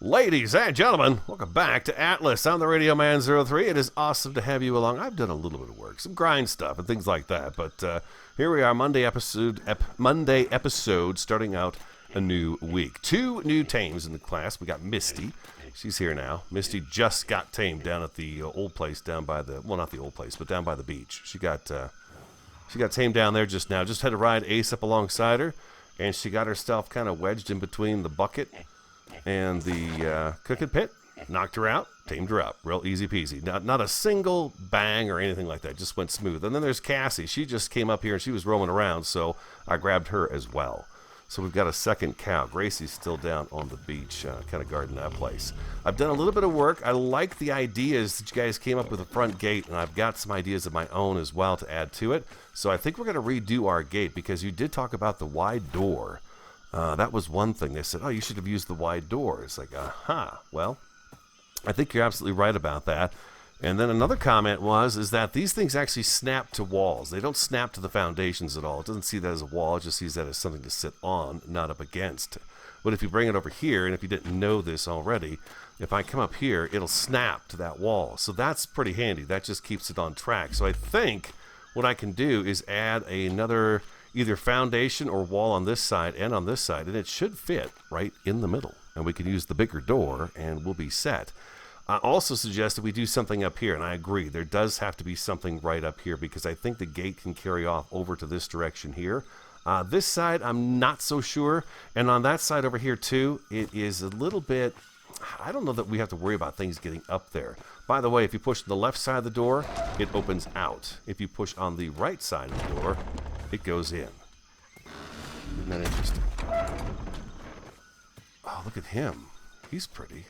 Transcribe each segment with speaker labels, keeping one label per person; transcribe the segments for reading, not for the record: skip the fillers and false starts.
Speaker 1: Ladies and gentlemen, welcome back to Atlas. I'm the Radio Man 03. It is awesome to have you along. I've done a little bit of work, some grind stuff and things like that, but here we are, Monday episode, starting out a new week. 2 new tames in the class. We got Misty. She's here now. Misty just got tamed down at the old place down by the, well, not the old place, but down by the beach. She got tamed down there just now. Just had to ride Ace up alongside her, and she got herself kind of wedged in between the bucket and the cooking pit. Knocked her out, tamed her up. Real easy peasy. Not a single bang or anything like that. Just went smooth. And then there's Cassie. She just came up here and she was roaming around, so I grabbed her as well. So we've got a second cow. Gracie's still down on the beach, kind of guarding that place. I've done a little bit of work. I like the ideas that you guys came up with the front gate, and I've got some ideas of my own as well to add to it. So I think we're going to redo our gate because you did talk about the wide door. That was one thing. They said, oh, you should have used the wide door. It's like, aha. Well, I think you're absolutely right about that. And then another comment is that these things actually snap to walls. They don't snap to the foundations at all. It doesn't see that as a wall. It just sees that as something to sit on, not up against. But if you bring it over here, and if you didn't know this already, if I come up here, it'll snap to that wall. So that's pretty handy. That just keeps it on track. So I think what I can do is add another either foundation or wall on this side and on this side, and it should fit right in the middle. And we can use the bigger door, and we'll be set. I also suggested we do something up here, and I agree. There does have to be something right up here because I think the gate can carry off over to this direction here. This side, I'm not so sure. And on that side over here, too, it is a little bit... I don't know that we have to worry about things getting up there. By the way, if you push the left side of the door, it opens out. If you push on the right side of the door, it goes in. Isn't that interesting? Oh, look at him. He's pretty.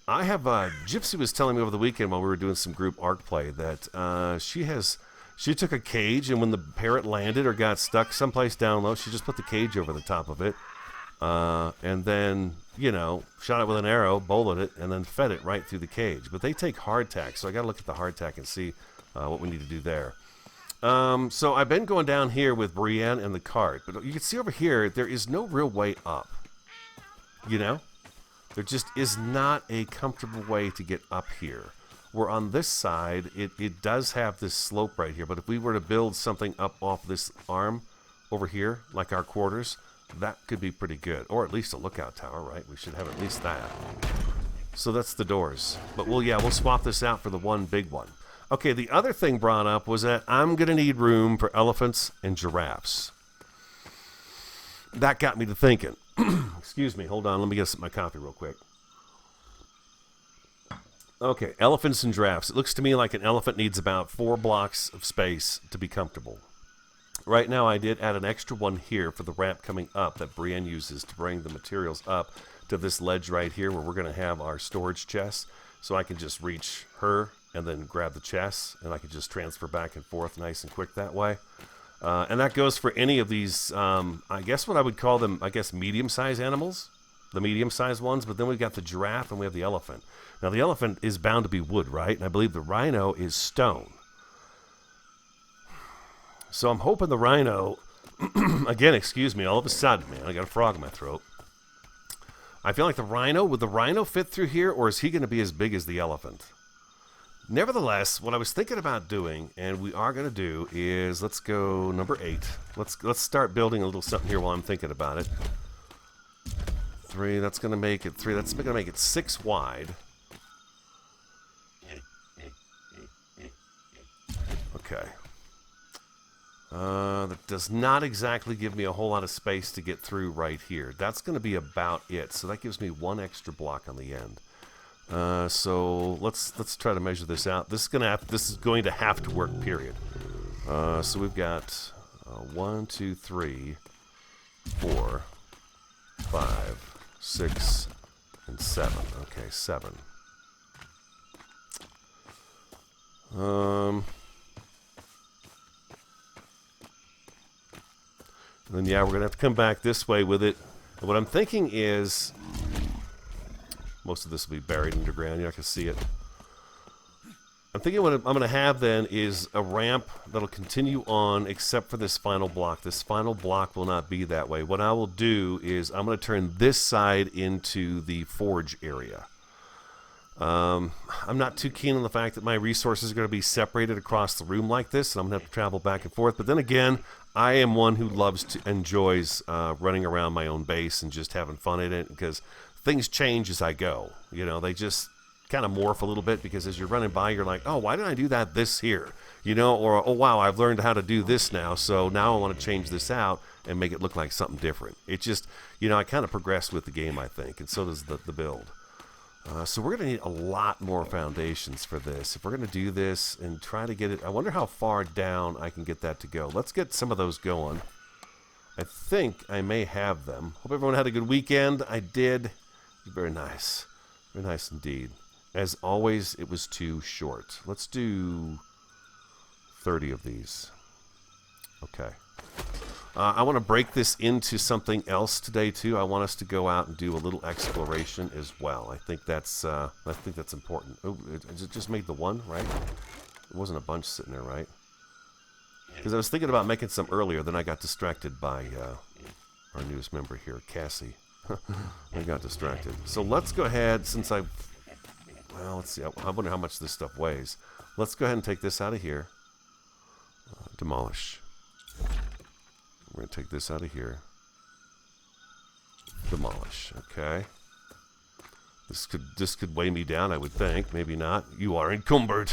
Speaker 1: I have, Gypsy was telling me over the weekend while we were doing some group ARC play that she took a cage, and when the parrot landed or got stuck someplace down low, she just put the cage over the top of it, and then, you know, shot it with an arrow, bowled it, and then fed it right through the cage. But they take hardtack, so I got to look at the hardtack and see what we need to do there. So I've been going down here with Brienne and the cart, but you can see over here, there is no real way up, you know? There just is not a comfortable way to get up here. Where on this side, it does have this slope right here, but if we were to build something up off this arm over here, like our quarters, that could be pretty good. Or at least a lookout tower, right? We should have at least that. So that's the doors. But we'll swap this out for the one big one. Okay, the other thing brought up was that I'm going to need room for elephants and giraffes. That got me to thinking. Excuse me, hold on, let me get my coffee real quick. Okay, elephants and giraffes. It looks to me like an elephant needs about 4 blocks of space to be comfortable. Right now I did add an extra one here for the ramp coming up that Brienne uses to bring the materials up to this ledge right here where we're going to have our storage chests. So I can just reach her and then grab the chests, and I can just transfer back and forth nice and quick that way. And that goes for any of these, I guess what I would call them, medium-sized animals. The medium-sized ones, but then we've got the giraffe and we have the elephant. Now, the elephant is bound to be wood, right? And I believe the rhino is stone. So I'm hoping the rhino, again, excuse me, all of a sudden, man, I got a frog in my throat. I feel like would the rhino fit through here, or is he going to be as big as the elephant? Nevertheless, what I was thinking about doing, and we are going to do, is let's go number 8. Let's start building a little something here while I'm thinking about it. 3, that's going to make it 3. That's going to make it 6 wide. Okay. That does not exactly give me a whole lot of space to get through right here. That's going to be about it. So that gives me 1 extra block on the end. So let's try to measure this out. This is going to have to work, period. So we've got 1, 2, 3, 4, 5, 6, and 7. Okay, 7. And then yeah, we're gonna have to come back this way with it. And what I'm thinking is, most of this will be buried underground. You're not gonna see it. I'm thinking what I'm going to have then is a ramp that'll continue on except for this final block. This final block will not be that way. What I will do is I'm going to turn this side into the forge area. I'm not too keen on the fact that my resources are going to be separated across the room like this, and I'm going to have to travel back and forth. But then again, I am one who enjoys running around my own base and just having fun in it, because things change as I go. You know, they just kind of morph a little bit, because as you're running by, you're like, oh, why did I do this here? You know, or, oh, wow, I've learned how to do this now, so now I want to change this out and make it look like something different. It just, you know, I kind of progress with the game, I think, and so does the build. So we're going to need a lot more foundations for this. If we're going to do this and try to get it, I wonder how far down I can get that to go. Let's get some of those going. I think I may have them. Hope everyone had a good weekend. I did. Very nice. Very nice indeed. As always, it was too short. Let's do 30 of these. Okay. I want to break this into something else today too. I want us to go out and do a little exploration as well. I think that's important. Oh, it just made the one, right? It wasn't a bunch sitting there, right? Because I was thinking about making some earlier, then I got distracted by our newest member here, Cassie. I got distracted. So let's go ahead, since well, let's see. I wonder how much this stuff weighs. Let's go ahead and take this out of here. Demolish. We're going to take this out of here. Demolish. Okay. This could weigh me down, I would think. Maybe not. You are encumbered.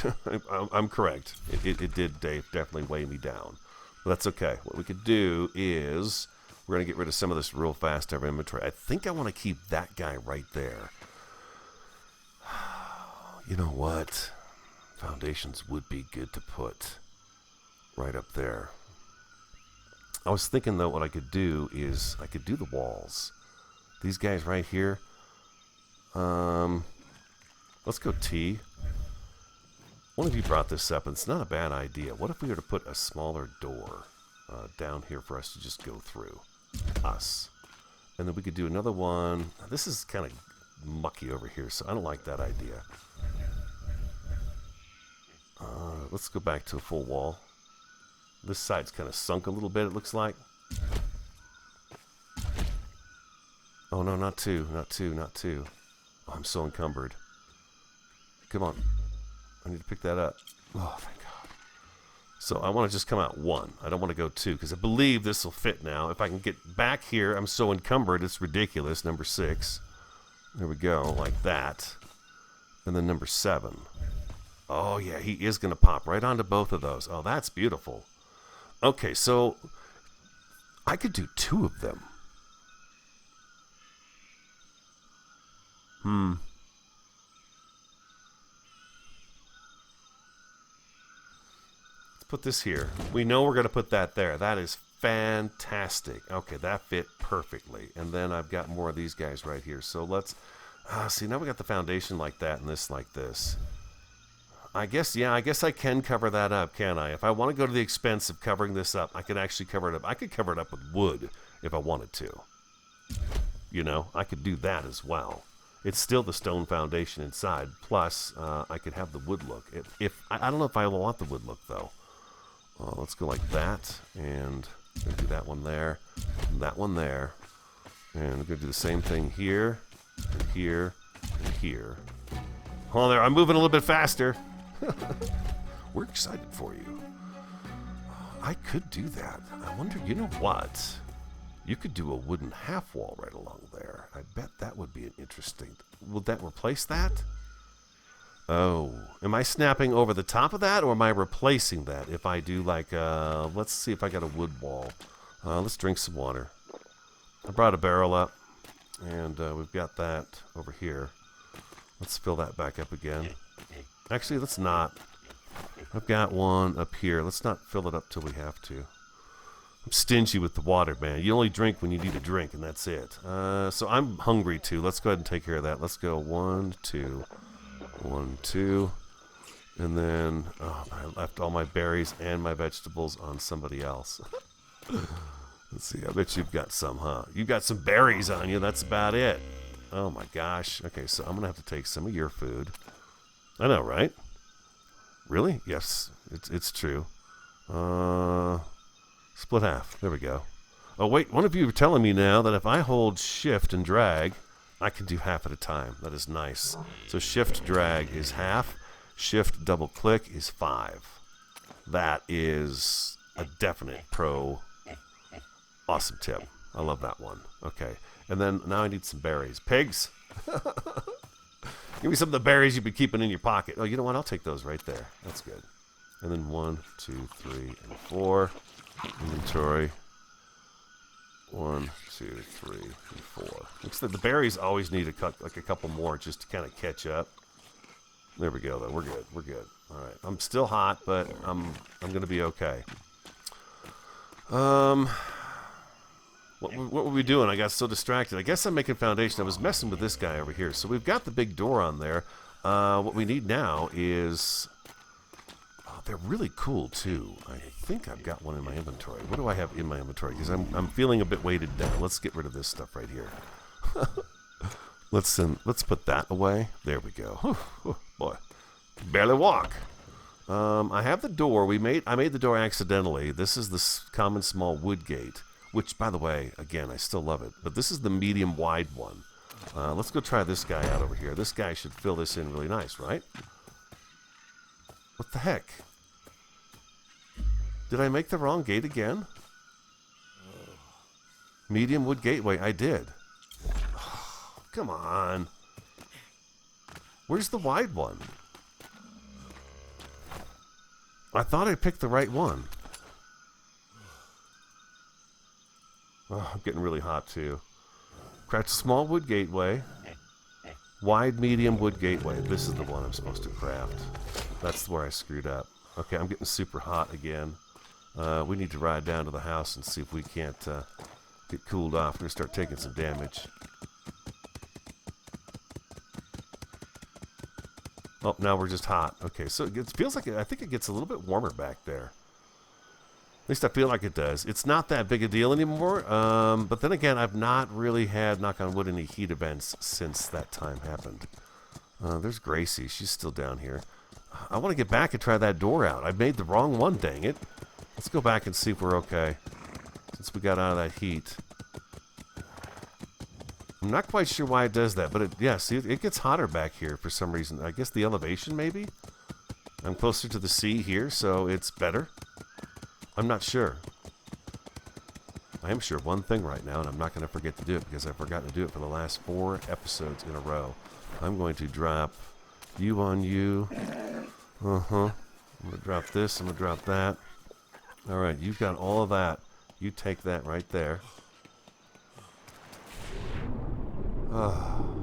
Speaker 1: I'm correct. It did definitely weigh me down. But that's okay. What we could do is we're going to get rid of some of this real fast out of our inventory. I think I want to keep that guy right there. You know what? Foundations would be good to put right up there. I was thinking, though, what I could do is I could do the walls. These guys right here. Let's go T. One of you brought this up, and it's not a bad idea. What if we were to put a smaller door down here for us to just go through? Us. And then we could do another one. This is kind of mucky over here, so I don't like that idea. Let's go back to a full wall. This side's kind of sunk a little bit, it looks like. Oh, no, not two. Not two, not two. Oh, I'm so encumbered. Come on. I need to pick that up. Oh, thank God. So I want to just come out one. I don't want to go two, because I believe this will fit now. If I can get back here, I'm so encumbered, it's ridiculous. Number 6. There we go, like that. And then number 7. Oh, yeah, he is going to pop right onto both of those. Oh, that's beautiful. Okay, so I could do 2 of them. Let's put this here. We know we're going to put that there. That is fantastic. Okay, that fit perfectly. And then I've got more of these guys right here. So let's see, now we got the foundation like that and this like this. I guess I can cover that up, can I? If I want to go to the expense of covering this up, I could actually cover it up. I could cover it up with wood if I wanted to. You know, I could do that as well. It's still the stone foundation inside. Plus, I could have the wood look. I don't know if I want the wood look, though. Let's go like that. And I'm going to do that one there. And that one there. And I'm going to do the same thing here. And here. And here. Oh, there. I'm moving a little bit faster. We're excited for you. I could do that. I wonder, you know what? You could do a wooden half wall right along there. I bet that would be an interesting... Would that replace that? Oh. Am I snapping over the top of that, or am I replacing that if I do like... let's see if I got a wood wall. Let's drink some water. I brought a barrel up, and we've got that over here. Let's fill that back up again. Actually, let's not. I've got one up here. Let's not fill it up till we have to. I'm stingy with the water, man. You only drink when you need a drink, and that's it. So I'm hungry, too. Let's go ahead and take care of that. Let's go 1, 2, 1, 2. And then, oh, I left all my berries and my vegetables on somebody else. Let's see. I bet you've got some, huh? You've got some berries on you. That's about it. Oh, my gosh. Okay, so I'm going to have to take some of your food. I know, right? Really? Yes, it's true. Split half. There we go. Oh, wait. One of you are telling me now that if I hold shift and drag, I can do half at a time. That is nice. So shift drag is half. Shift double click is 5. That is a definite pro. Awesome tip. I love that one. Okay. And then now I need some berries. Pigs! Give me some of the berries you've been keeping in your pocket. Oh, you know what? I'll take those right there. That's good. And then 1, 2, 3, and 4. Inventory. 1, 2, 3, and 4. Looks like the berries always need a couple more just to kind of catch up. There we go, though. We're good. We're good. All right. I'm still hot, but I'm going to be okay. What were we doing? I got so distracted. I guess I'm making foundation. I was messing with this guy over here. So we've got the big door on there. What we need now is... Oh, they're really cool, too. I think I've got one in my inventory. What do I have in my inventory? Because I'm feeling a bit weighted down. Let's get rid of this stuff right here. Let's put that away. There we go. Whew, boy, barely walk. I have the door. I made the door accidentally. This is the common small wood gate, which, by the way, again, I still love it. But this is the medium wide one. Let's go try this guy out over here. This guy should fill this in really nice, right? What the heck? Did I make the wrong gate again? Medium wood gateway. I did. Oh, come on. Where's the wide one? I thought I picked the right one. Oh, I'm getting really hot too. Craft small wood gateway. Wide medium wood gateway. This is the one I'm supposed to craft. That's where I screwed up. Okay, I'm getting super hot again. We need to ride down to the house and see if we can't get cooled off. We're going to start taking some damage. Oh, now we're just hot. Okay, so it feels like I think it gets a little bit warmer back there. At least I feel like it does. It's not that big a deal anymore. But then again, I've not really had, knock on wood, any heat events since that time happened. There's Gracie. She's still down here. I want to get back and try that door out. I made the wrong one, dang it. Let's go back and see if we're okay. Since we got out of that heat. I'm not quite sure why it does that, but see, it gets hotter back here for some reason. I guess the elevation, maybe? I'm closer to the sea here, so it's better. I'm not sure. I am sure of one thing right now, and I'm not going to forget to do it because I've forgotten to do it for the last 4 episodes in a row. I'm going to drop you on you. I'm going to drop this. I'm going to drop that. All right, you've got all of that. You take that right there. Oh,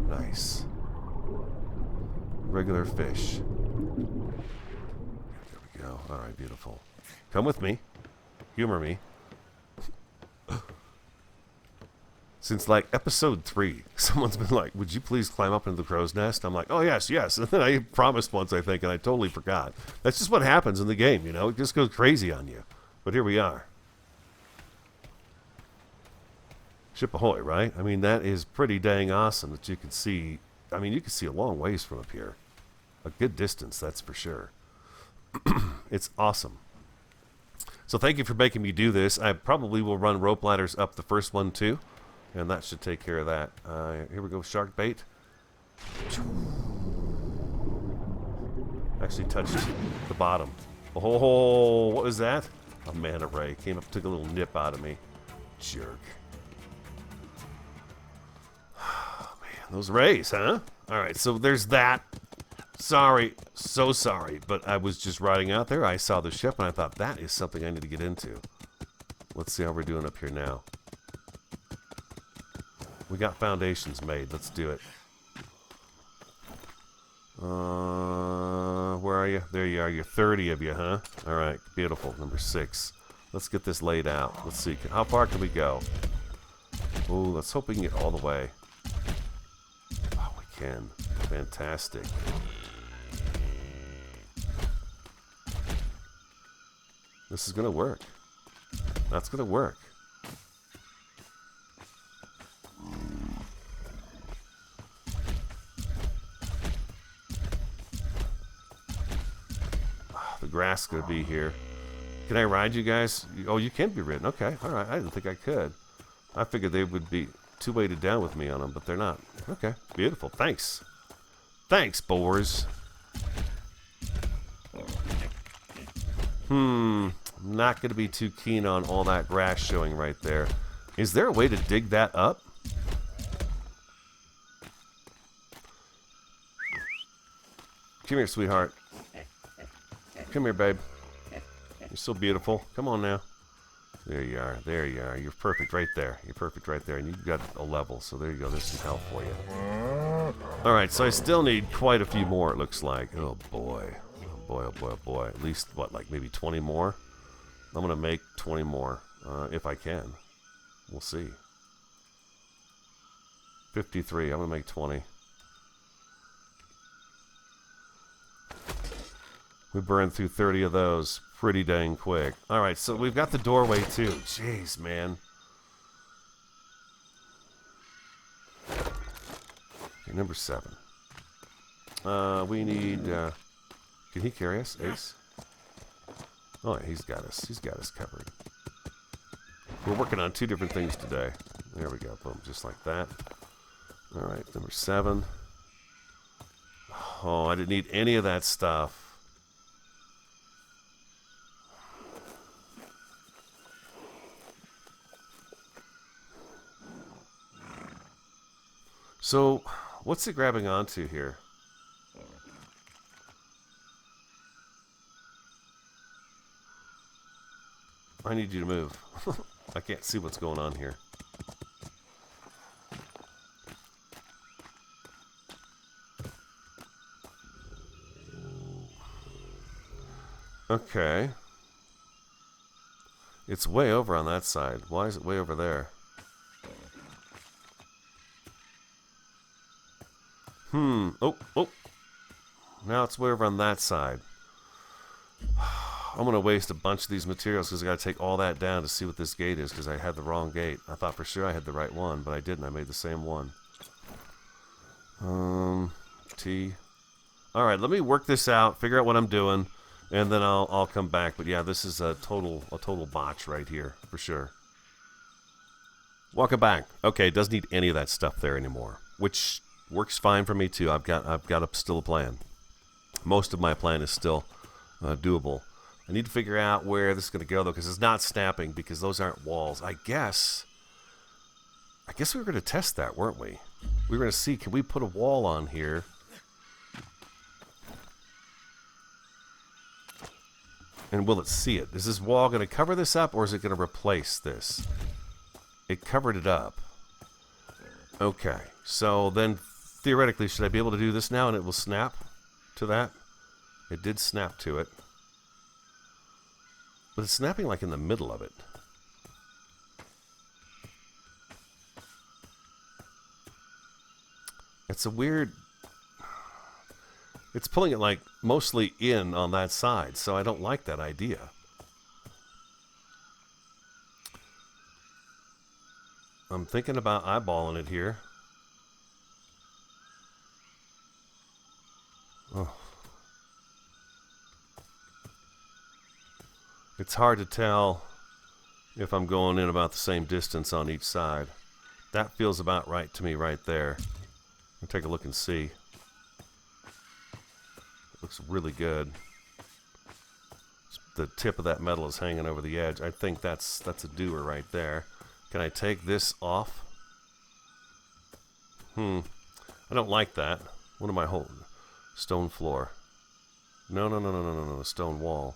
Speaker 1: nice. Regular fish. There we go. All right, beautiful. Come with me. Humor me. Since like episode 3, someone's been like, would you please climb up into the crow's nest? I'm like, oh, yes. And then I promised once, I think, and I totally forgot. That's just what happens in the game, you know? It just goes crazy on you. But here we are. Ship ahoy, right? I mean, that is pretty dang awesome that you can see. I mean, you can see a long ways from up here. A good distance, that's for sure. It's awesome. So thank you for making me do this. I probably will run rope ladders up the first one, too. And that should take care of that. Here we go, shark bait. Actually touched the bottom. Oh, what was that? A manta ray. Came up, took a little nip out of me. Jerk. Oh, man, those rays, huh? All right, so there's that. Sorry, so sorry, but I was just riding out there. I saw the ship, and I thought, that is something I need to get into. Let's see how we're doing up here now. We got foundations made. Let's do it. Where are you? There you are. You're 30 of you, huh? All right. Beautiful. Number 6. Let's get this laid out. Let's see. How far can we go? Oh, let's hope we can get all the way. Oh, we can. Fantastic. This is going to work. That's going to work. grass going to be here. Can I ride you guys? Oh, you can be ridden. Okay, all right. I didn't think I could. I figured they would be too weighted down with me on them, but they're not. Okay, beautiful. Thanks. Thanks, boars. Not going to be too keen on all that grass showing right there. Is there a way to dig that up? Come here, sweetheart. Come here, babe. You're so beautiful. Come on now. There you are. There you are. You're perfect right there. You're perfect right there. And you've got a level. So there you go. There's some health for you. Alright, so I still need quite a few more, it looks like. Oh, boy. Oh, boy, oh, boy, oh, boy. At least, what, like maybe 20 more? I'm going to make 20 more, if I can. We'll see. 53. I'm going to make 20. We burned through 30 of those pretty dang quick. Alright, so we've got the doorway too. Jeez, man. Okay, number 7. We need... can he carry us, Ace? Oh, yeah, he's got us. He's got us covered. We're working on 2 different things today. There we go. Boom, just like that. Alright, number 7. Oh, I didn't need any of that stuff. So, what's it grabbing onto here? I need you to move. I can't see what's going on here. Okay. It's way over on that side. Why is it way over there? Oh. Now it's way over on that side. I'm going to waste a bunch of these materials because I got to take all that down to see what this gate is because I had the wrong gate. I thought for sure I had the right one, but I didn't. I made the same one. T. Alright, let me work this out, figure out what I'm doing, and then I'll come back. But yeah, this is a total botch right here, for sure. Welcome back. Okay, it doesn't need any of that stuff there anymore, which works fine for me too. I've got still a plan. Most of my plan is still doable. I need to figure out where this is going to go though, because it's not snapping because those aren't walls. I guess we were going to test that, weren't we? We were going to see, can we put a wall on here? And will it see it? Is this wall going to cover this up, or is it going to replace this? It covered it up. Okay, so then theoretically, should I be able to do this now and it will snap to that? It did snap to it. But it's snapping like in the middle of it. It's a weird... It's pulling it like mostly in on that side, so I don't like that idea. I'm thinking about eyeballing it here. Oh. It's hard to tell if I'm going in about the same distance on each side. That feels about right to me right there. I'll take a look and see. It looks really good. The tip of that metal is hanging over the edge. I think that's a doer right there. Can I take this off? I don't like that. What am I holding? Stone floor. No, stone wall.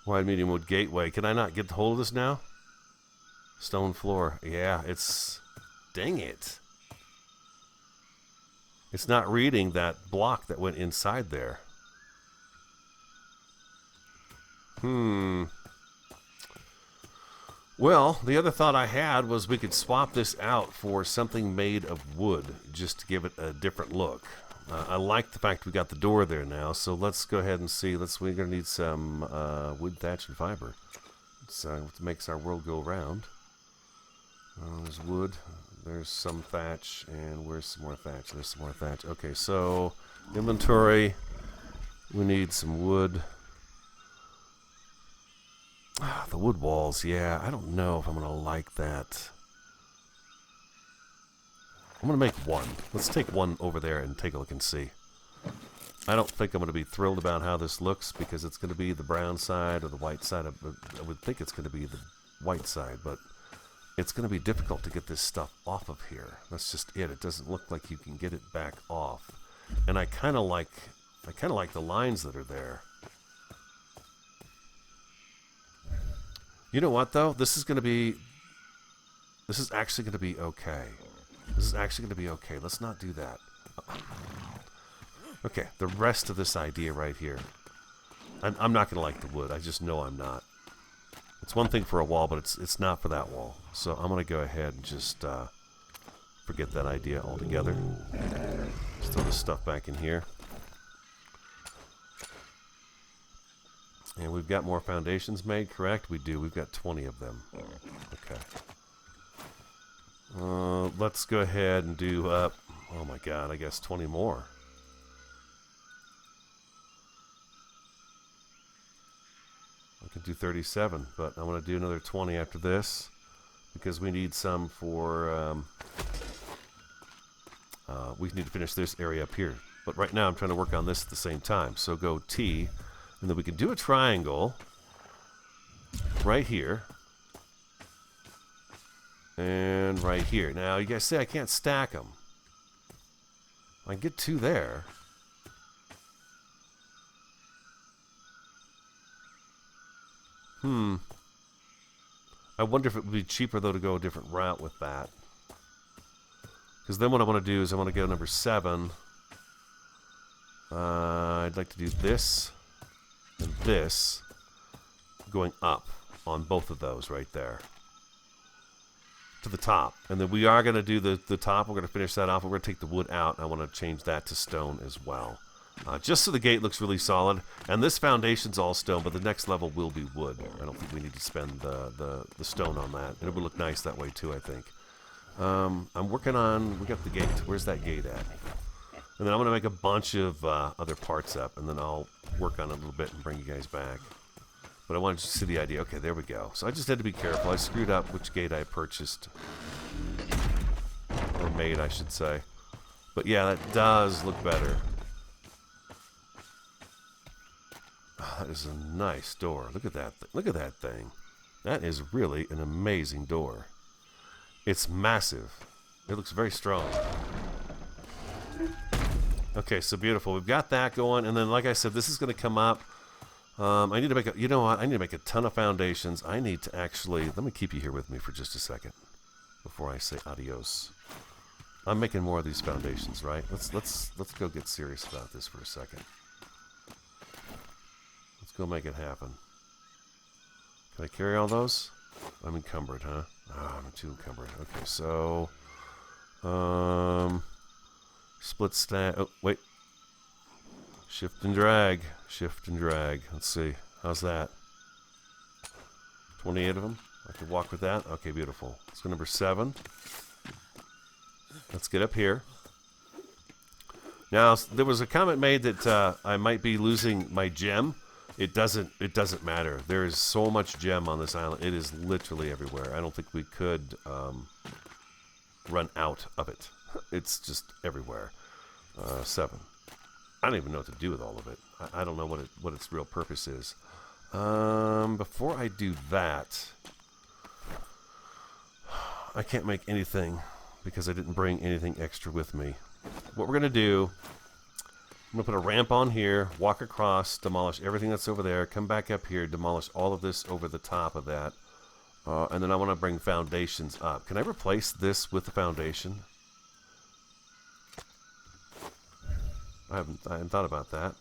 Speaker 1: Wide medium wood gateway. Can I not get the hold of this now? Stone floor. Yeah, it's... Dang it. It's not reading that block that went inside there. Well, the other thought I had was we could swap this out for something made of wood, just to give it a different look. I like the fact we got the door there now, so let's go ahead and see. We're going to need some wood, thatch, and fiber. It's what makes our world go round. There's wood. There's some thatch, and where's some more thatch? There's some more thatch. Okay, so inventory. We need some wood. The wood walls, yeah. I don't know if I'm going to like that. I'm going to make one. Let's take one over there and take a look and see. I don't think I'm going to be thrilled about how this looks because it's going to be the brown side or the white side. I would think it's going to be the white side, but it's going to be difficult to get this stuff off of here. That's just it. It doesn't look like you can get it back off. And I kind of like the lines that are there. You know what though? This is actually going to be okay. This is actually going to be okay. Let's not do that. Okay, the rest of this idea right here. I'm not going to like the wood. I just know I'm not. It's one thing for a wall, but it's not for that wall. So I'm going to go ahead and just forget that idea altogether. Just throw this stuff back in here. And we've got more foundations made, correct? We do. We've got 20 of them. Okay. Let's go ahead and do up. Oh my god, I guess 20 more. I could do 37, but I'm going to do another 20 after this because we need some for. We need to finish this area up here. But right now I'm trying to work on this at the same time. So go T, and then we can do a triangle right here. And right here. Now, you guys say I can't stack them. I can get 2 there. I wonder if it would be cheaper, though, to go a different route with that. Because then what I want to do is I want to go number 7. I'd like to do this and this going up on both of those right there. To the top. And then we are going to do the top. We're going to finish that off. We're going to take the wood out. I want to change that to stone as well. Just so the gate looks really solid. And this foundation's all stone, but the next level will be wood. I don't think we need to spend the stone on that. And it would look nice that way too, I think. I'm working on... We got the gate. Where's that gate at? And then I'm going to make a bunch of other parts up. And then I'll work on it a little bit and bring you guys back. But I wanted to see the idea. Okay, there we go. So I just had to be careful. I screwed up which gate I purchased. Or made, I should say. But yeah, that does look better. Oh, that is a nice door. Look at that. Look at that thing. That is really an amazing door. It's massive. It looks very strong. Okay, so beautiful. We've got that going. And then, like I said, this is going to come up. I need to make a, you know what? I need to make a ton of foundations. I need to actually, let me keep you here with me for just a second before I say adios. I'm making more of these foundations, right? Let's go get serious about this for a second. Let's go make it happen. Can I carry all those? I'm encumbered, huh? Oh, I'm too encumbered. Okay, so split stack. Oh, wait. Shift and drag. Shift and drag. Let's see. How's that? 28 of them. I can walk with that. Okay, beautiful. Let's go number 7. Let's get up here. Now, there was a comment made that I might be losing my gem. It doesn't matter. There is so much gem on this island. It is literally everywhere. I don't think we could run out of it. It's just everywhere. 7. I don't even know what to do with all of it. I don't know what its real purpose is. Before I do that, I can't make anything because I didn't bring anything extra with me. What we're going to do, I'm going to put a ramp on here, walk across, demolish everything that's over there, come back up here, demolish all of this over the top of that, and then I want to bring foundations up. Can I replace this with the foundation? I hadn't thought about that.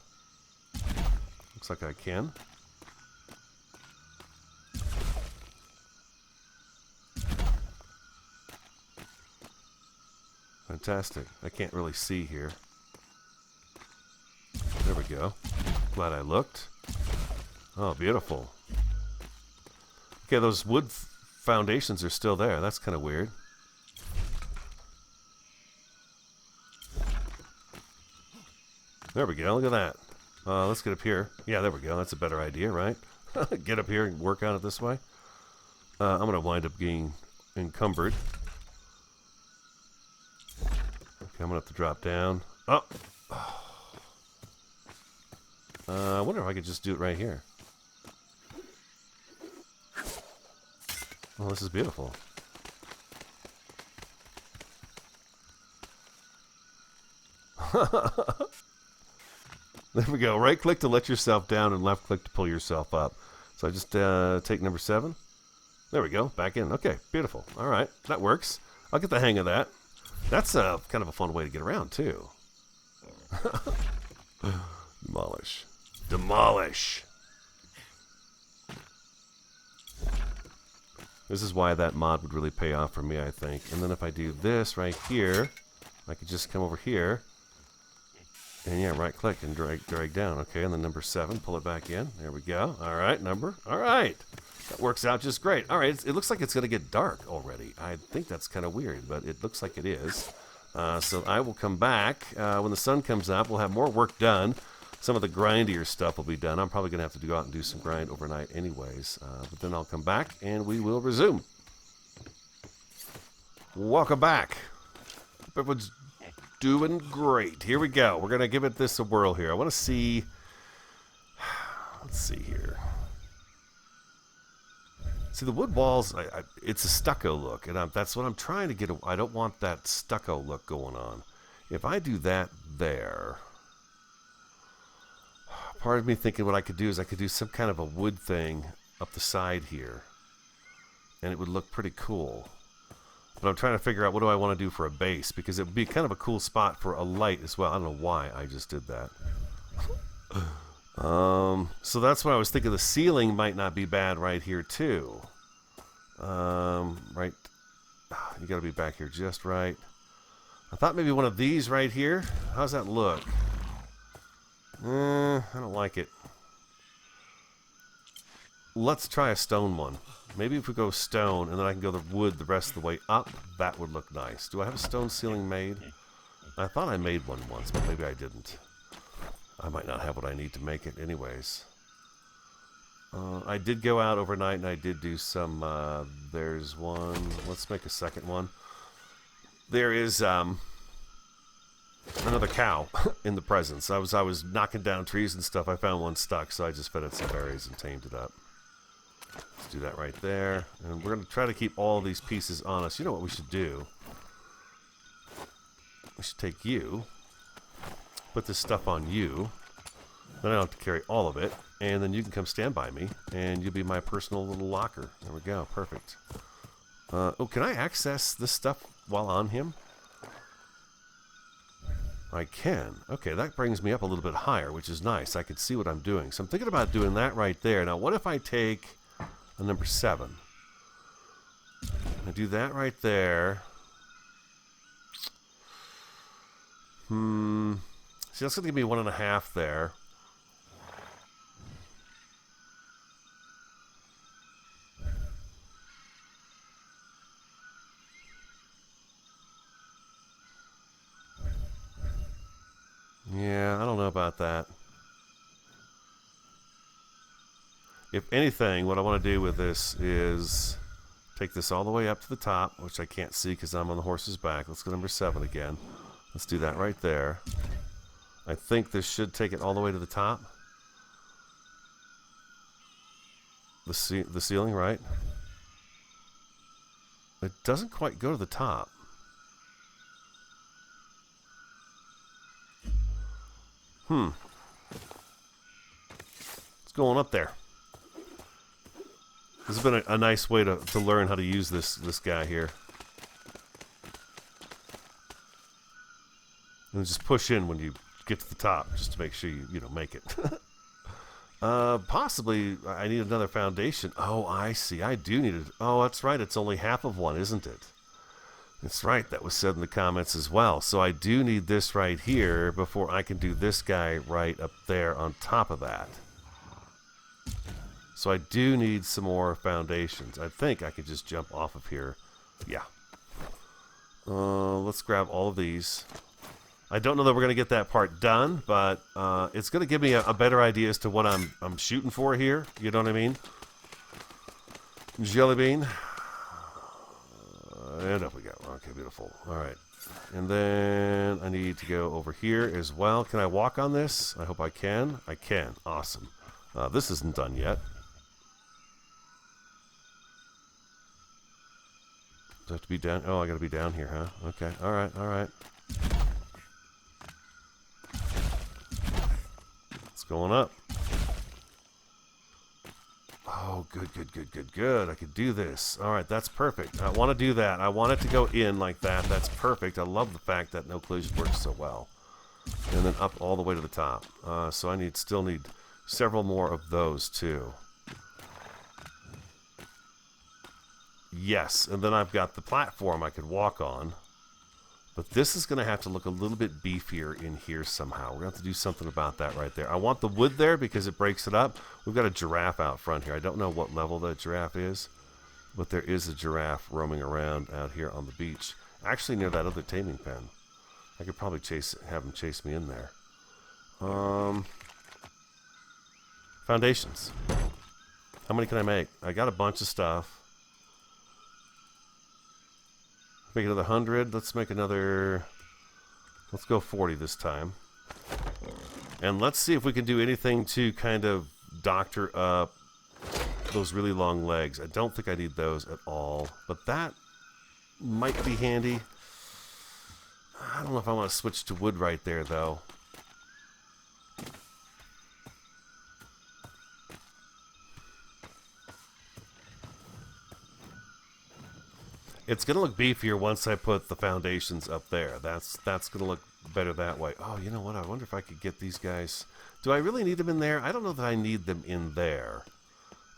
Speaker 1: Looks like I can. Fantastic. I can't really see here. There we go. Glad I looked. Oh, beautiful. Okay, those wood foundations are still there. That's kind of weird. There we go. Look at that. Let's get up here. Yeah, there we go. That's a better idea, right? Get up here and work on it this way. I'm going to wind up getting encumbered. Okay, I'm going to have to drop down. Oh! I wonder if I could just do it right here. Oh, this is beautiful. There we go. Right click to let yourself down and left click to pull yourself up. So I just take number 7. There we go. Back in. Okay, beautiful. All right, that works. I'll get the hang of that. That's kind of a fun way to get around, too. Demolish. Demolish! This is why that mod would really pay off for me, I think. And then if I do this right here, I could just come over here. And yeah, right click and drag down. Okay, and then number 7, pull it back in. There we go. All right, number. All right. That works out just great. All right, it looks like it's going to get dark already. I think that's kind of weird, but it looks like it is. So I will come back. When the sun comes up, we'll have more work done. Some of the grindier stuff will be done. I'm probably going to have to go out and do some grind overnight anyways. But then I'll come back and we will resume. Welcome back. Hope everyone's doing great. Here we go. We're going to give it this a whirl here. I want to see... Let's see here. See, the wood walls, it's a stucco look, and that's what I'm trying to get. I don't want that stucco look going on. If I do that there, part of me thinking what I could do is I could do some kind of a wood thing up the side here, and it would look pretty cool. But I'm trying to figure out what do I want to do for a base, because it would be kind of a cool spot for a light as well. I don't know why I just did that. So that's why I was thinking the ceiling might not be bad right here too. Right, you got to be back here just right. I thought maybe one of these right here. How's that look? I don't like it. Let's try a stone one. Maybe if we go stone and then I can go the wood the rest of the way up, that would look nice. Do I have a stone ceiling made? I thought I made one once, but maybe I didn't. I might not have what I need to make it anyways. I did go out overnight and I did do some, there's one. Let's make a second one. There is another cow in the presence. I was knocking down trees and stuff. I found one stuck, so I just fed it some berries and tamed it up. Let's do that right there. And we're going to try to keep all these pieces on us. You know what we should do? We should take you. Put this stuff on you. Then I don't have to carry all of it. And then you can come stand by me. And you'll be my personal little locker. There we go. Perfect. Oh, can I access this stuff while on him? I can. Okay, that brings me up a little bit higher, which is nice. I can see what I'm doing. So I'm thinking about doing that right there. Now, what if I take a number 7? I do that right there. See, that's going to give me 1.5 there. Yeah, I don't know about that. If anything, what I want to do with this is take this all the way up to the top, which I can't see because I'm on the horse's back. Let's go number 7 again. Let's do that right there. I think this should take it all the way to the top. The ceiling, right? It doesn't quite go to the top. It's going up there. This has been a nice way to learn how to use this guy here. And just push in when you get to the top, just to make sure you make it. Possibly I need another foundation. Oh, I see. I do need it. Oh, that's right. It's only half of one, isn't it? That's right. That was said in the comments as well. So I do need this right here before I can do this guy right up there on top of that. So I do need some more foundations. I think I could just jump off of here. Yeah. Let's grab all of these. I don't know that we're going to get that part done, but it's going to give me a better idea as to what I'm shooting for here. You know what I mean? Jelly bean. And up we go. Okay, beautiful. All right. And then I need to go over here as well. Can I walk on this? I hope I can. I can. Awesome. This isn't done yet. Does I have to be down? Oh, I got to be down here, huh? Okay. All right. All right. It's going up. Oh, good, good, good, good, good. I could do this. All right, that's perfect. I want to do that. I want it to go in like that. That's perfect. I love the fact that no collision works so well. And then up all the way to the top. So I still need several more of those too. Yes, and then I've got the platform I could walk on. But this is going to have to look a little bit beefier in here somehow. We're going to have to do something about that right there. I want the wood there because it breaks it up. We've got a giraffe out front here. I don't know what level that giraffe is, but there is a giraffe roaming around out here on the beach. Actually near that other taming pen. I could probably have him chase me in there. Foundations. How many can I make? I got a bunch of stuff. Make another 100. Let's make another... Let's go 40 this time. And let's see if we can do anything to kind of doctor up those really long legs. I don't think I need those at all. But that might be handy. I don't know if I want to switch to wood right there, though. It's going to look beefier once I put the foundations up there. That's going to look better that way. Oh, you know what? I wonder if I could get these guys. Do I really need them in there? I don't know that I need them in there.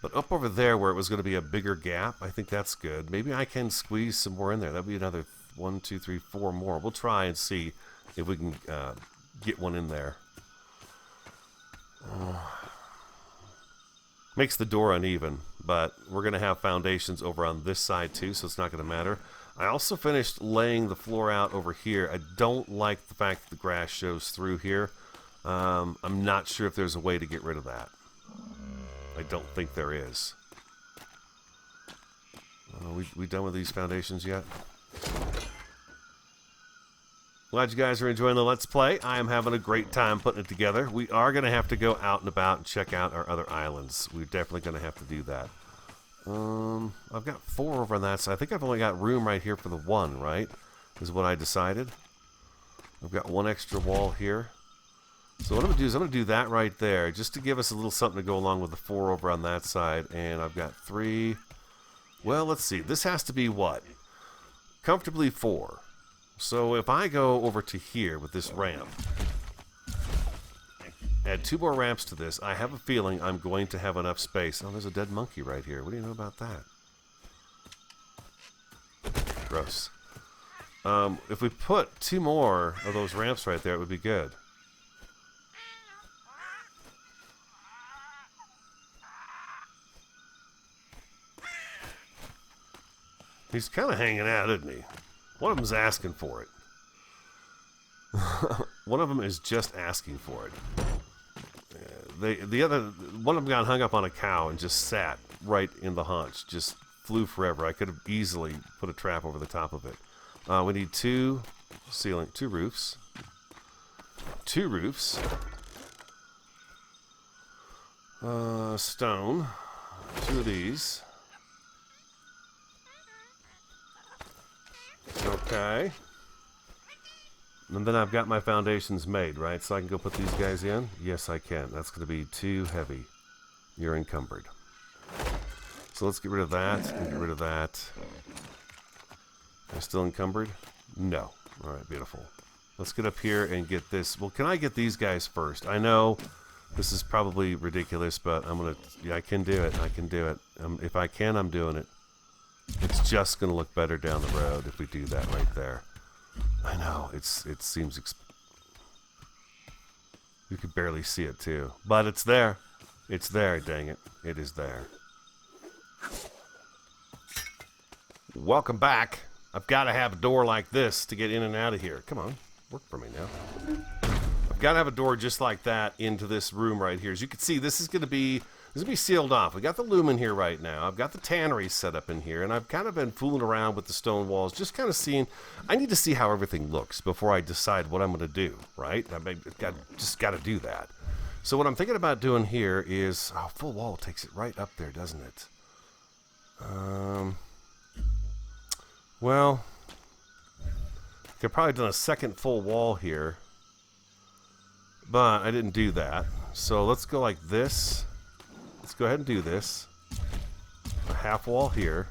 Speaker 1: But up over there where it was going to be a bigger gap, I think that's good. Maybe I can squeeze some more in there. That'd be another 1, 2, 3, 4 more. We'll try and see if we can get one in there. Makes the door uneven, but we're going to have foundations over on this side too, so it's not going to matter. I also finished laying the floor out over here. I don't like the fact that the grass shows through here. I'm not sure if there's a way to get rid of that. I don't think there is. We done with these foundations yet? Glad you guys are enjoying the Let's Play. I am having a great time putting it together. We are going to have to go out and about and check out our other islands. We're definitely going to have to do that. I've got 4 over on that side. I think I've only got room right here for the 1, right? Is what I decided. I've got 1 extra wall here. So what I'm going to do is I'm going to do that right there just to give us a little something to go along with the 4 over on that side. And I've got 3. Well, let's see. This has to be what? Comfortably 4. So if I go over to here with this ramp, add 2 more ramps to this, I have a feeling I'm going to have enough space. Oh, there's a dead monkey right here. What do you know about that? Gross. If we put 2 more of those ramps right there, it would be good. He's kind of hanging out, isn't he? One of them's asking for it. One of them is just asking for it. The other one of them got hung up on a cow and just sat right in the haunch. Just flew forever. I could have easily put a trap over the top of it. We need 2 roofs. 2 roofs. Stone. 2 of these. Okay. And then I've got my foundations made, right? So I can go put these guys in? Yes, I can. That's going to be too heavy. You're encumbered. So let's get rid of that and get rid of that. Am I still encumbered? No. All right, beautiful. Let's get up here and get this. Well, can I get these guys first? I know this is probably ridiculous, but I'm going to... Yeah, I can do it. I can do it. If I can, I'm doing it. It's just going to look better down the road if we do that right there. I know, it seems... You can barely see it too. But it's there. It's there, dang it. It is there. Welcome back. I've got to have a door like this to get in and out of here. Come on. work for me now. I've got to have a door just like that into this room right here. As you can see, this is going to be sealed off. We got the loom in here right now. I've got the tannery set up in here, and I've kind of been fooling around with the stone walls, just kind of seeing. I need to see how everything looks before I decide what I'm going to do, right? Just got to do that. So what I'm thinking about doing here is, full wall takes it right up there, doesn't it? Well, I could probably have done a second full wall here, but I didn't do that. So let's go like this. Let's go ahead and do this. A half wall here.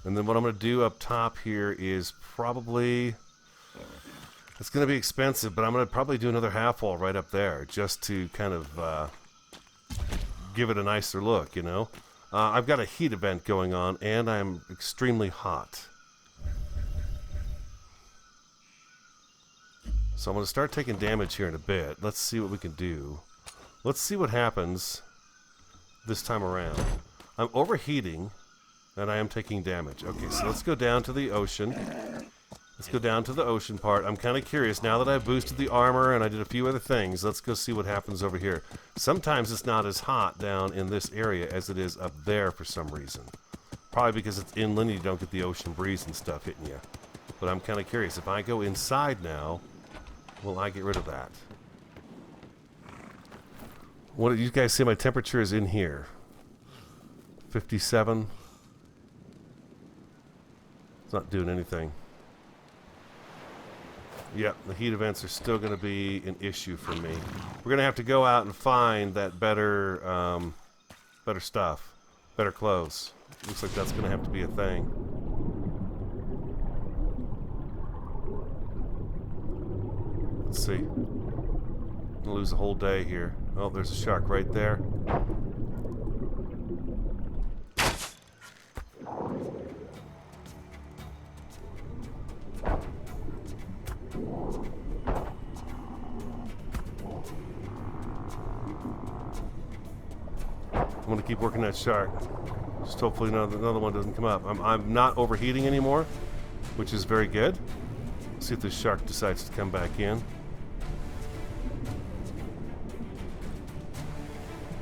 Speaker 1: And then what I'm going to do up top here is probably... It's going to be expensive, but I'm going to probably do another half wall right up there just to kind of give it a nicer look, you know. I've got a heat event going on, and I'm extremely hot. So I'm going to start taking damage here in a bit. Let's see what we can do. Let's see what happens this time around. I'm overheating, and I am taking damage. Okay, so let's go down to the ocean. Let's go down to the ocean part. I'm kind of curious. Now that I've boosted the armor and I did a few other things, let's go see what happens over here. Sometimes it's not as hot down in this area as it is up there for some reason. Probably because it's inland, you don't get the ocean breeze and stuff hitting you. But I'm kind of curious. If I go inside now, will I get rid of that? What do you guys see? My temperature is in here. 57. It's not doing anything. Yep, the heat events are still going to be an issue for me. We're going to have to go out and find that better stuff, better clothes. Looks like that's going to have to be a thing. Let's see. I'm going to lose a whole day here. Oh, there's a shark right there. I'm going to keep working that shark. Just hopefully another one doesn't come up. I'm not overheating anymore, which is very good. Let's see if this shark decides to come back in.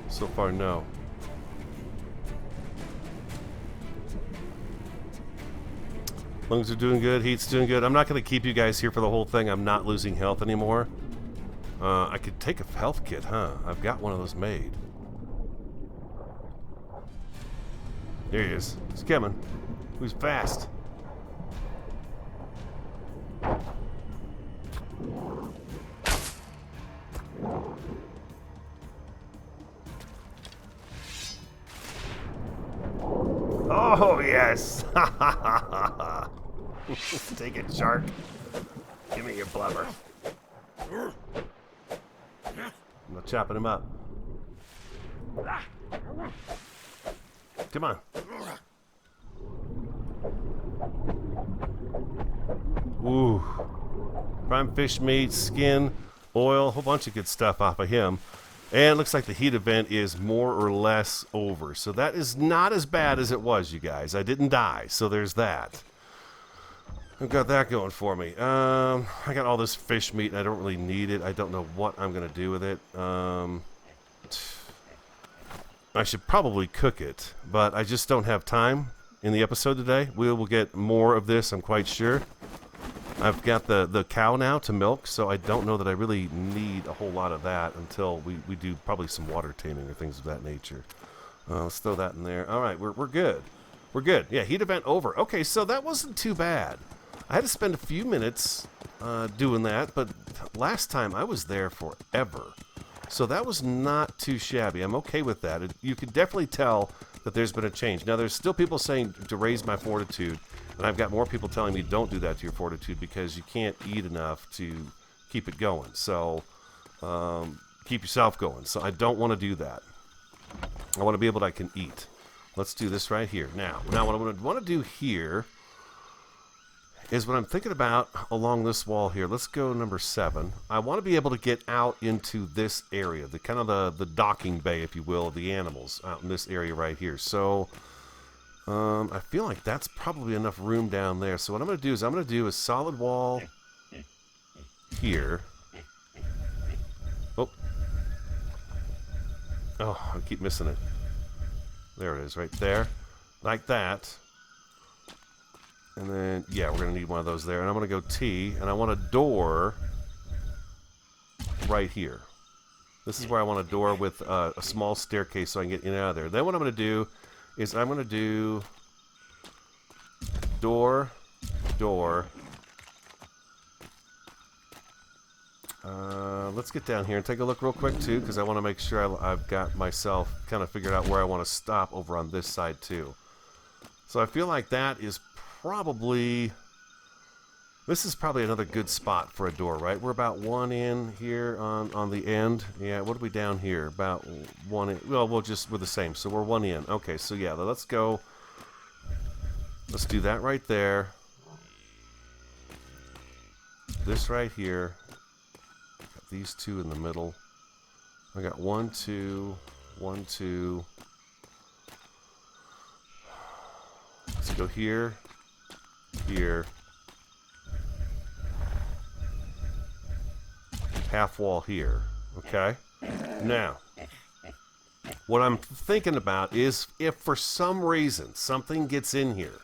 Speaker 1: So far, no. Lungs are doing good. Heat's doing good. I'm not going to keep you guys here for the whole thing. I'm not losing health anymore. I could take a health kit, huh? I've got one of those made. There he is. He's coming. Who's fast? Oh, yes. Take it, shark. Give me your blubber. I'm not chopping him up. Come on. Ooh. Prime fish meat, skin, oil, a whole bunch of good stuff off of him. And it looks like the heat event is more or less over. So that is not as bad as it was, you guys. I didn't die, so there's that. I've got that going for me. I got all this fish meat, and I don't really need it. I don't know what I'm going to do with it. I should probably cook it, but I just don't have time in the episode today. We will get more of this, I'm quite sure. I've got the cow now to milk, so I don't know that I really need a whole lot of that until we do probably some water taming or things of that nature. Let's throw that in there. All right, we're good. We're good. Yeah, heat event over. Okay, so that wasn't too bad. I had to spend a few minutes doing that, but last time I was there forever. So that was not too shabby. I'm okay with that. You could definitely tell that there's been a change. Now, there's still people saying to raise my fortitude, and I've got more people telling me don't do that to your fortitude because you can't eat enough to keep it going. So keep yourself going. So I don't want to do that. I want to be able to can eat. Let's do this right here. Now what I want to do here is what I'm thinking about along this wall here. Let's go number 7. I want to be able to get out into this area, the kind of the docking bay, if you will, of the animals out in this area right here. So I feel like that's probably enough room down there. So what I'm going to do is I'm going to do a solid wall here. Oh. Oh, I keep missing it. There it is, right there. Like that. And then, yeah, we're going to need one of those there. And I'm going to go T, and I want a door right here. This is where I want a door with a small staircase so I can get in and out of there. Then what I'm going to do is I'm going to do door, door. Let's get down here and take a look real quick, too, because I want to make sure I've got myself kind of figured out where I want to stop over on this side, too. So I feel like that is probably... This is probably another good spot for a door, right? We're about one in here on the end. Yeah, what are we down here? About one in. Well, we're the same. So we're one in. Okay, so yeah, let's go. Let's do that right there. This right here. Got these two in the middle. I got 1, 2, 1, 2. Let's go here, here. Half wall here, okay? Now, what I'm thinking about is if for some reason something gets in here,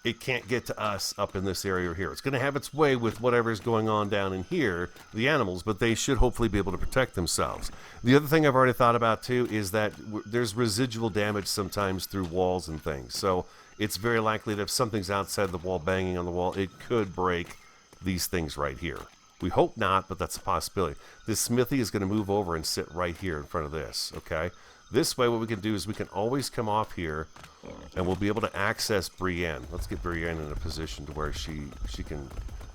Speaker 1: it can't get to us up in this area here. It's going to have its way with whatever's going on down in here, the animals, but they should hopefully be able to protect themselves. The other thing I've already thought about, too, is that there's residual damage sometimes through walls and things. So it's very likely that if something's outside the wall banging on the wall, it could break these things right here. We hope not, but that's a possibility. This smithy is going to move over and sit right here in front of this, okay? This way, what we can do is we can always come off here, and we'll be able to access Brienne. Let's get Brienne in a position to where she can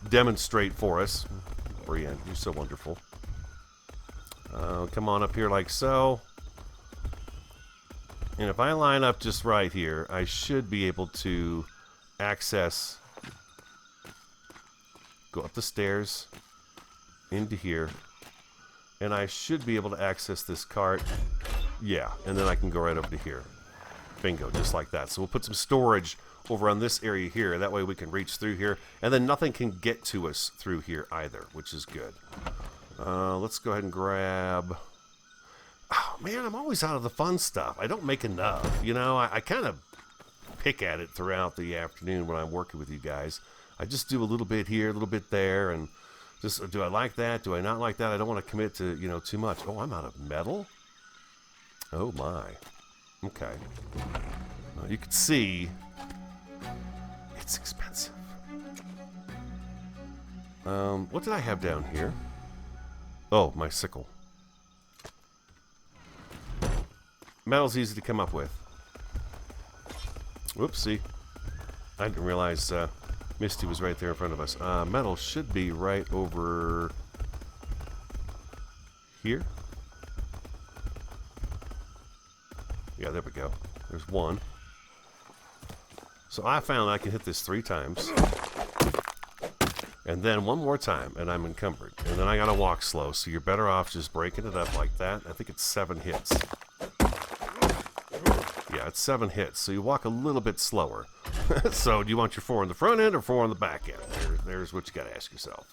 Speaker 1: demonstrate for us. Brienne, you're so wonderful. Come on up here like so. And if I line up just right here, I should be able to access... Go up the stairs... into here, and I should be able to access this cart. Yeah, and then I can go right over to here. Bingo, just like that. So we'll put some storage over on this area here. That way we can reach through here, and then nothing can get to us through here either, which is good. Let's go ahead and grab... Oh, man, I'm always out of the fun stuff. I don't make enough. You know, I kind of pick at it throughout the afternoon when I'm working with you guys. I just do a little bit here, a little bit there, and... Just, do I like that? Do I not like that? I don't want to commit to, you know, too much. Oh, I'm out of metal? Oh, my. Okay. You can see it's expensive. What did I have down here? Oh, my sickle. Metal's easy to come up with. Whoopsie. I didn't realize... Misty was right there in front of us. Metal should be right over here. Yeah, there we go. There's one. So I found I can hit this 3 times. And then one more time, and I'm encumbered. And then I gotta walk slow, so you're better off just breaking it up like that. I think it's 7 hits. Yeah, it's 7 hits, so you walk a little bit slower. So do you want your 4 on the front end or 4 on the back end? There's what you got to ask yourself.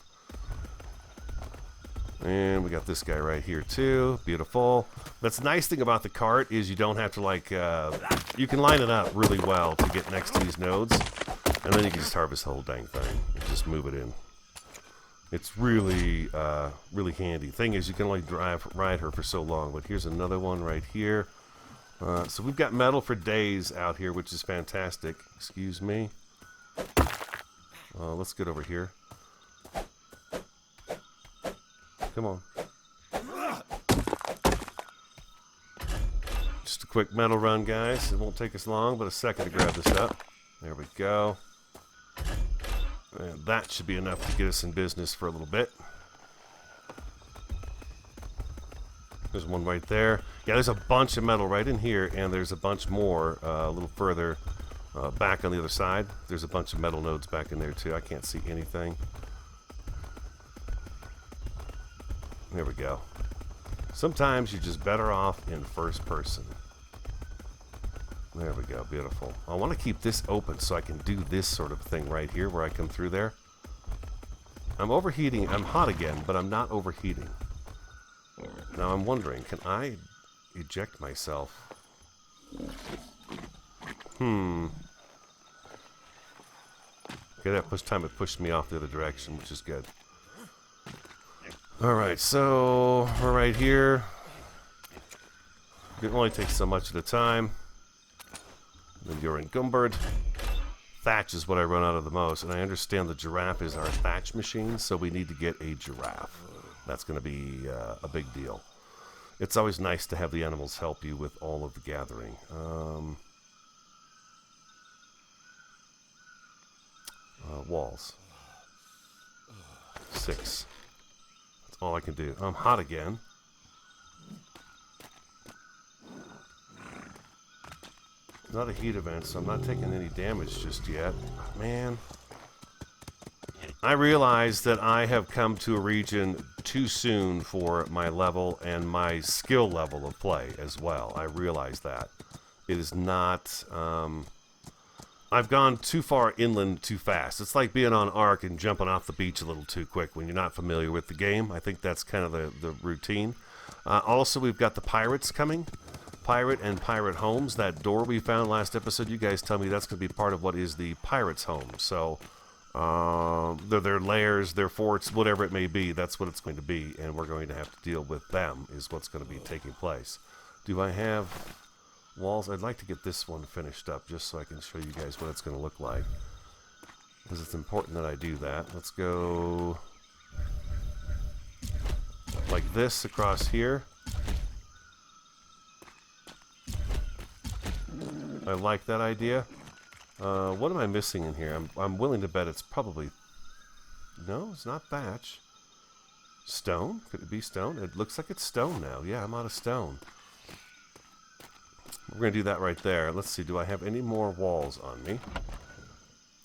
Speaker 1: And we got this guy right here too. Beautiful. That's the nice thing about the cart is you don't have to like, you can line it up really well to get next to these nodes. And then you can just harvest the whole dang thing and just move it in. It's really, really handy. Thing is you can only ride her for so long. But here's another one right here. So we've got metal for days out here, which is fantastic. Excuse me. Let's get over here. Come on. Just a quick metal run, guys. It won't take us long, but a second to grab this up. There we go. And that should be enough to get us in business for a little bit. There's one right there. Yeah, there's a bunch of metal right in here, and there's a bunch more a little further back on the other side. There's a bunch of metal nodes back in there, too. I can't see anything. There we go. Sometimes you're just better off in first person. There we go. Beautiful. I want to keep this open so I can do this sort of thing right here where I come through there. I'm overheating. I'm hot again, but I'm not overheating. Now I'm wondering, can I eject myself? Okay, that time it pushed me off the other direction, which is good. Alright, so we're right here. It can only take so much at a time. Then you're encumbered. Thatch is what I run out of the most, and I understand the giraffe is our thatch machine, so we need to get a giraffe. That's going to be a big deal. It's always nice to have the animals help you with all of the gathering. Walls. 6. That's all I can do. I'm hot again. Not a heat event, so I'm not taking any damage just yet. Man. I realize that I have come to a region too soon for my level and my skill level of play as well. I realize that. It is not... I've gone too far inland too fast. It's like being on Ark and jumping off the beach a little too quick when you're not familiar with the game. I think that's kind of the routine. Also, we've got the pirates coming. Pirate and pirate homes. That door we found last episode, you guys tell me that's going to be part of what is the pirates' home. So, their lairs, their forts, whatever it may be, that's what it's going to be. And we're going to have to deal with them is what's going to be taking place. Do I have walls? I'd like to get this one finished up just so I can show you guys what it's going to look like. Because it's important that I do that. Let's go like this across here. I like that idea. What am I missing in here? I'm willing to bet it's probably... No, it's not thatch. Stone? Could it be stone? It looks like it's stone now. Yeah, I'm out of stone. We're going to do that right there. Let's see, do I have any more walls on me?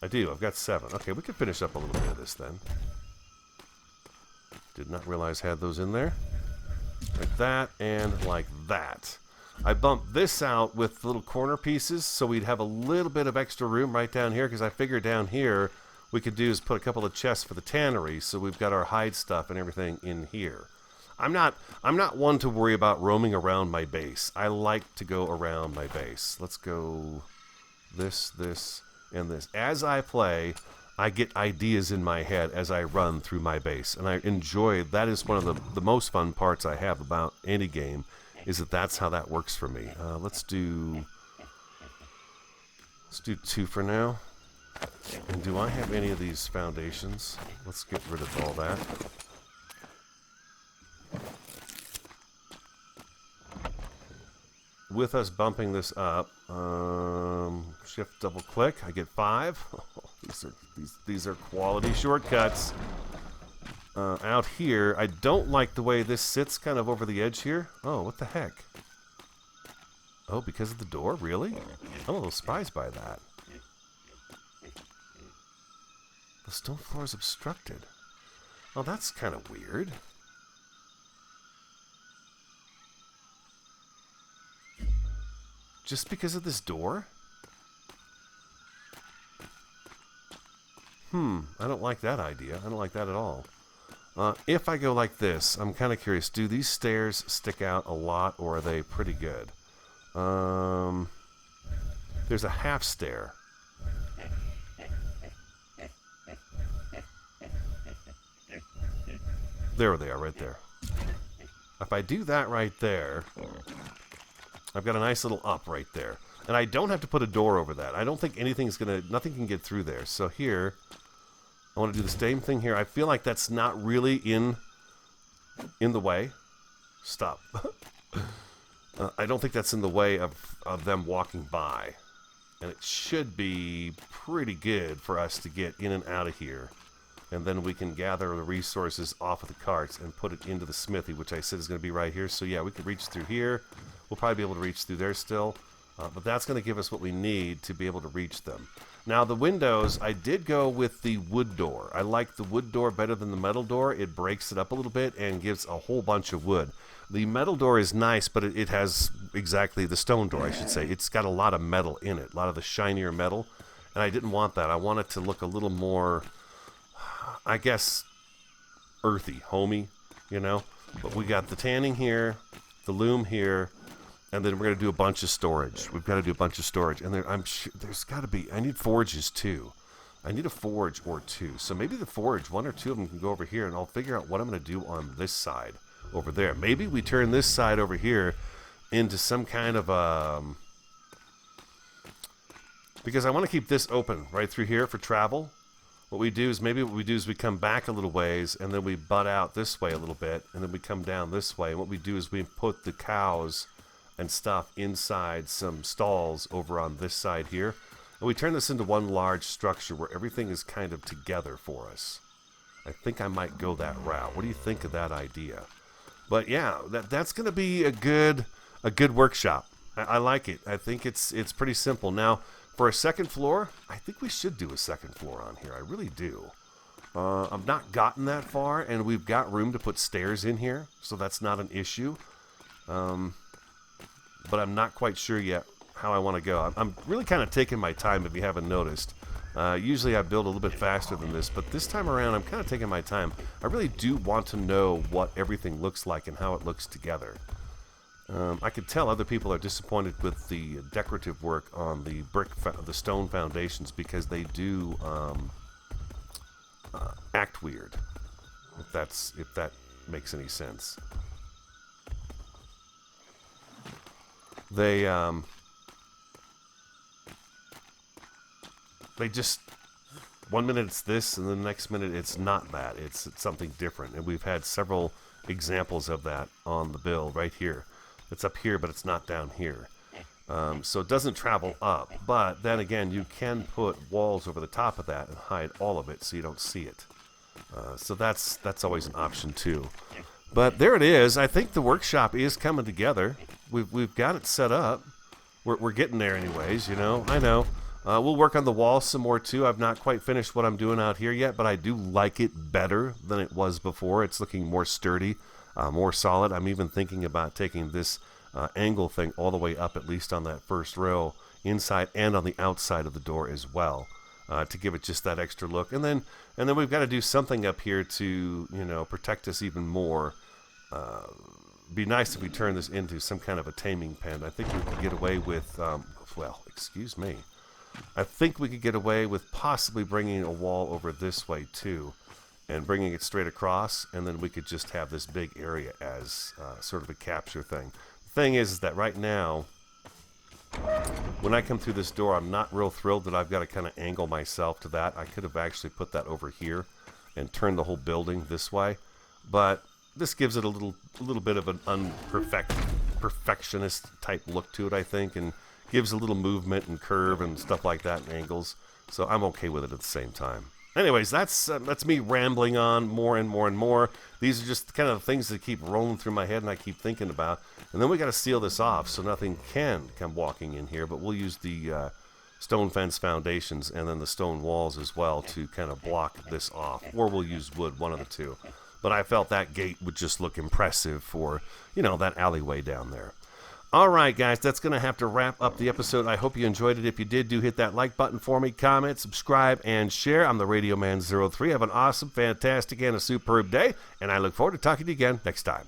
Speaker 1: I do. I've got 7. Okay, we can finish up a little bit of this then. Did not realize I had those in there. Like that and like that. I bumped this out with little corner pieces so we'd have a little bit of extra room right down here because I figured down here we could do is put a couple of chests for the tannery so we've got our hide stuff and everything in here. I'm not one to worry about roaming around my base. I like to go around my base. Let's go this, and this. As I play, I get ideas in my head as I run through my base, and I enjoy. That is one of the most fun parts I have about any game. Is that's how that works for me. Let's do 2 for now. And do I have any of these foundations? Let's get rid of all that. With us bumping this up, shift double click, I get 5. These are quality shortcuts. Out here, I don't like the way this sits kind of over the edge here. Oh, what the heck? Oh, because of the door? Really? I'm a little surprised by that. The stone floor is obstructed. Oh, that's kind of weird. Just because of this door? I don't like that idea. I don't like that at all. If I go like this, I'm kind of curious. Do these stairs stick out a lot, or are they pretty good? There's a half stair. There they are, right there. If I do that right there, I've got a nice little up right there. And I don't have to put a door over that. I don't think nothing can get through there. So here, I want to do the same thing here. I feel like that's not really in the way. Stop. I don't think that's in the way of them walking by. And it should be pretty good for us to get in and out of here. And then we can gather the resources off of the carts and put it into the smithy, which I said is going to be right here. So yeah, we can reach through here. We'll probably be able to reach through there still. But that's going to give us what we need to be able to reach them. Now, the windows, I did go with the wood door. I like the wood door better than the metal door. It breaks it up a little bit and gives a whole bunch of wood. The metal door is nice, but it has exactly the stone door, I should say. It's got a lot of metal in it, a lot of the shinier metal, and I didn't want that. I want it to look a little more, I guess, earthy, homey, you know. But we got the tanning here, the loom here, and then we're going to do a bunch of storage. We've got to do a bunch of storage, and I'm sure there's got to be, I need forges too. I need a forge or two. So maybe the forge, one or two of them can go over here, and I'll figure out what I'm going to do on this side over there. Maybe we turn this side over here into some kind of because I want to keep this open right through here for travel. What we do is we come back a little ways, and then we butt out this way a little bit, and then we come down this way. And what we do is we put the cows and stuff inside some stalls over on this side here. And we turn this into one large structure where everything is kind of together for us. I think I might go that route. What do you think of that idea? But yeah, that's going to be a good workshop. I like it. I think it's pretty simple. Now, for a second floor, I think we should do a second floor on here. I really do. I've not gotten that far, and we've got room to put stairs in here, so that's not an issue. But I'm not quite sure yet how I want to go. I'm really kind of taking my time, if you haven't noticed. Usually I build a little bit faster than this, but this time around I'm kind of taking my time. I really do want to know what everything looks like and how it looks together. I could tell other people are disappointed with the decorative work on the the stone foundations, because they do act weird. If that makes any sense. They just, one minute it's this, and the next minute it's not that. It's something different, and we've had several examples of that on the build right here. It's up here, but it's not down here. So it doesn't travel up, but then again, you can put walls over the top of that and hide all of it so you don't see it. So that's always an option too. But there it is. I think the workshop is coming together. We've got it set up. We're getting there anyways, you know. I know. We'll work on the wall some more too. I've not quite finished what I'm doing out here yet, but I do like it better than it was before. It's looking more sturdy, more solid. I'm even thinking about taking this angle thing all the way up, at least on that first row, inside and on the outside of the door as well, to give it just that extra look. And then we've got to do something up here to, you know, protect us even more. Be nice if we turn this into some kind of a taming pen. I think we could get away with, well, excuse me. I think we could get away with possibly bringing a wall over this way too, and bringing it straight across, and then we could just have this big area as sort of a capture thing. The thing is that right now, when I come through this door, I'm not real thrilled that I've got to kind of angle myself to that. I could have actually put that over here and turned the whole building this way, but this gives it a little bit of an perfectionist type look to it, I think, and gives a little movement and curve and stuff like that and angles. So I'm okay with it at the same time. Anyways, that's me rambling on more and more and more. These are just kind of things that keep rolling through my head and I keep thinking about. And then we got to seal this off so nothing can come walking in here. But we'll use the stone fence foundations and then the stone walls as well to kind of block this off. Or we'll use wood, one of the two. But I felt that gate would just look impressive for, you know, that alleyway down there. All right, guys, that's going to have to wrap up the episode. I hope you enjoyed it. If you did, do hit that like button for me, comment, subscribe, and share. I'm the Radio Man 03. Have an awesome, fantastic, and a superb day, and I look forward to talking to you again next time.